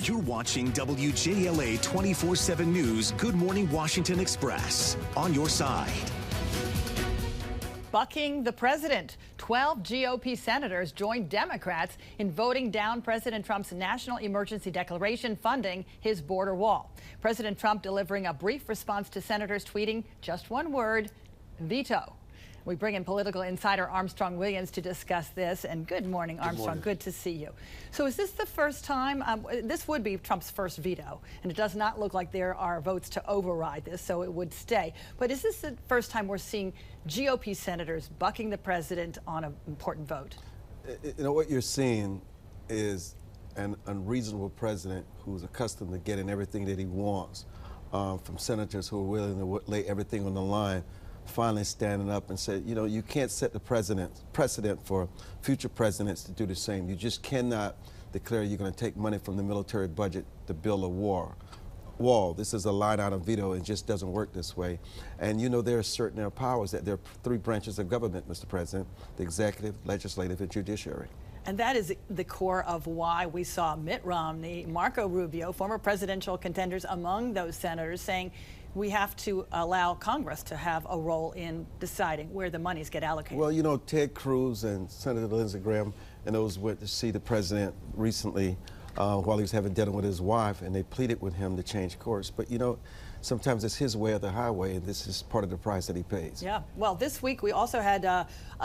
You're watching WJLA 24/7 News Good Morning Washington Express. On your side. Bucking the president. 12 GOP senators joined Democrats in voting down President Trump's national emergency declaration funding his border wall. President Trump delivering a brief response to senators tweeting just one word: veto. We bring in political insider Armstrong Williams to discuss this. And good morning, Armstrong. Good to see you. So is this the first time? This would be Trump's first veto, and it does not look like there are votes to override this, so it would stay. But is this the first time we're seeing GOP senators bucking the president on an important vote? You know, what you're seeing is an unreasonable president who's accustomed to getting everything that he wants from senators who are willing to lay everything on the line, finally standing up and said, you know, you can't set the precedent for future presidents to do the same. You just cannot declare you're going to take money from the military budget to build a wall. This is a line item veto. It just doesn't work this way. And you know, there are certain powers that there are three branches of government, Mr. President: the executive, legislative, and judiciary. And that is the core of why we saw Mitt Romney, Marco Rubio, former presidential contenders among those senators, saying we have to allow Congress to have a role in deciding where the monies get allocated. Well, you know, Ted Cruz and Senator Lindsey Graham and those went to see the president recently while he was having dinner with his wife, and they pleaded with him to change course. But, you know, sometimes it's his way or the highway, and this is part of the price that he pays. Yeah. Well, this week we also had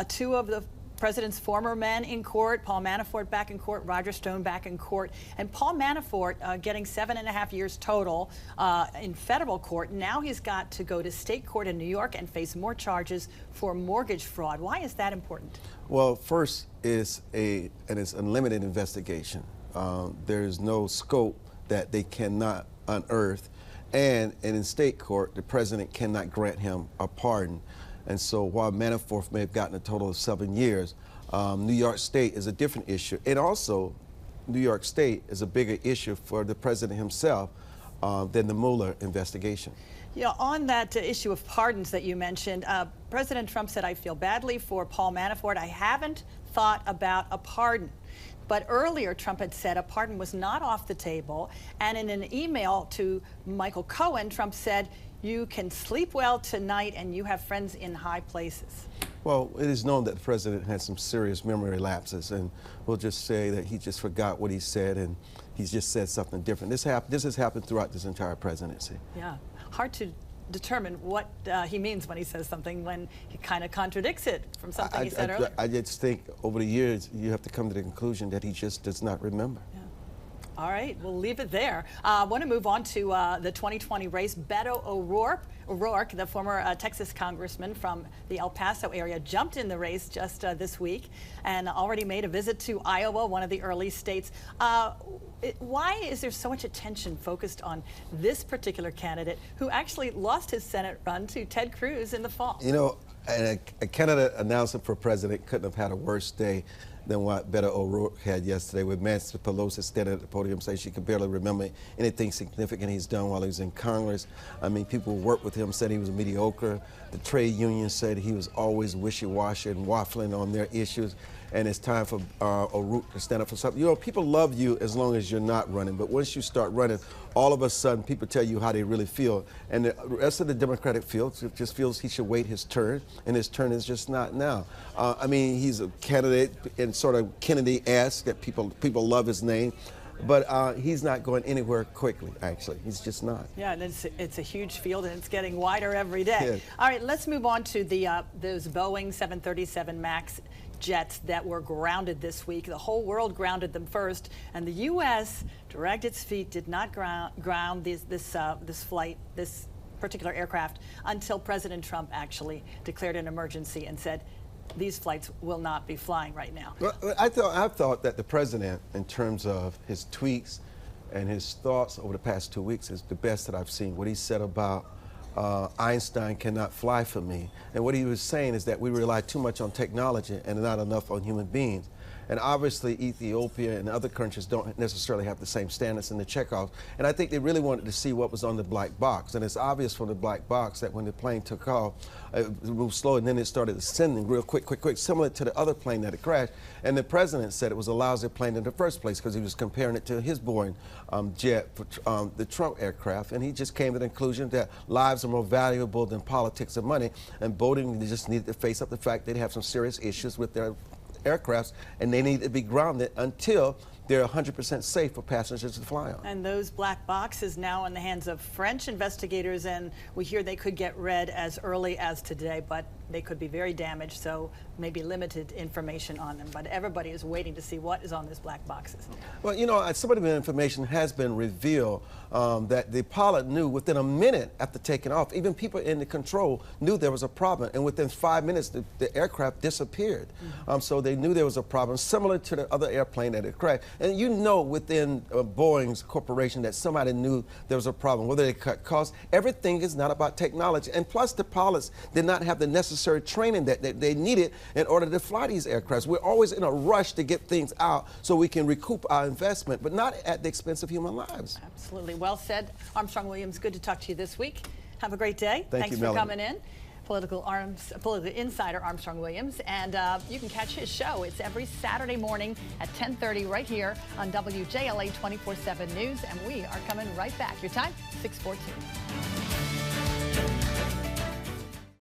two of the president's former men in court. Paul Manafort back in court, Roger Stone back in court, and Paul Manafort getting 7.5 years total in federal court. Now he's got to go to state court in New York and face more charges for mortgage fraud. Why is that important? Well, first, it's an unlimited investigation. There's no scope that they cannot unearth, and in state court, the president cannot grant him a pardon. And so while Manafort may have gotten a total of 7 years, New York State is a different issue. And also, New York State is a bigger issue for the president himself than the Mueller investigation. Yeah, on that issue of pardons that you mentioned, President Trump said, I feel badly for Paul Manafort. I haven't thought about a pardon. But earlier, Trump had said a pardon was not off the table. And in an email to Michael Cohen, Trump said, you can sleep well tonight and you have friends in high places. Well, it is known that the president had some serious memory lapses, and we'll just say that he just forgot what he said and he's just said something different. This has happened throughout this entire presidency. Yeah, hard to determine what he means when he says something, when he kind of contradicts it from something he said earlier. I just think over the years you have to come to the conclusion that he just does not remember. Yeah. All right, we'll leave it there. I want to move on to the 2020 race. Beto O'Rourke, the former Texas congressman from the El Paso area, jumped in the race just this week and already made a visit to Iowa, one of the early states. Why is there so much attention focused on this particular candidate who actually lost his Senate run to Ted Cruz in the fall? You know, a candidate announcing for president couldn't have had a worse day than what Beto O'Rourke had yesterday, with Nancy Pelosi standing at the podium saying she could barely remember anything significant he's done while he was in Congress. I mean, people who worked with him said he was mediocre. The trade union said he was always wishy-washy and waffling on their issues. And it's time for O'Rourke to stand up for something. You know, people love you as long as you're not running, but once you start running, all of a sudden people tell you how they really feel. And the rest of the Democratic field just feels he should wait his turn, and his turn is just not now. I mean, he's a candidate in sort of Kennedy-esque, that people love his name. But he's not going anywhere quickly, actually. He's just not. Yeah, and it's a huge field, and it's getting wider every day. Yeah. All right, let's move on to those Boeing 737 MAX jets that were grounded this week. The whole world grounded them first, and the U.S. dragged its feet, did not ground this particular aircraft until President Trump actually declared an emergency and said, these flights will not be flying right now. Well, I thought that the president, in terms of his tweets and his thoughts over the past 2 weeks, is the best that I've seen. What he said about Einstein cannot fly for me. And what he was saying is that we rely too much on technology and not enough on human beings. And obviously Ethiopia and other countries don't necessarily have the same standards in the checkoff. And I think they really wanted to see what was on the black box. And it's obvious from the black box that when the plane took off, it moved slow, and then it started ascending real quick, similar to the other plane that had crashed. And the president said it was a lousy plane in the first place because he was comparing it to his Boeing jet, the Trump aircraft. And he just came to the conclusion that lives are more valuable than politics and money. And Boeing just needed to face up the fact they'd have some serious issues with their aircrafts, and they need to be grounded until they're 100% safe for passengers to fly on. And those black boxes now in the hands of French investigators, and we hear they could get read as early as today, but they could be very damaged, so maybe limited information on them. But everybody is waiting to see what is on these black boxes. Well, you know, some of the information has been revealed that the pilot knew within a minute after taking off. Even people in the control knew there was a problem, and within 5 minutes, the aircraft disappeared. So they knew there was a problem, similar to the other airplane that had crashed. And you know within Boeing's corporation that somebody knew there was a problem, whether they cut costs. Everything is not about technology. And plus, the pilots did not have the necessary training that they needed in order to fly these aircrafts. We're always in a rush to get things out so we can recoup our investment, but not at the expense of human lives. Absolutely. Well said. Armstrong Williams, good to talk to you this week. Have a great day. Thanks for coming in. Political insider Armstrong Williams, and you can catch his show. It's every Saturday morning at 10:30 right here on WJLA 24/7 News, and we are coming right back. Your time, 6:14.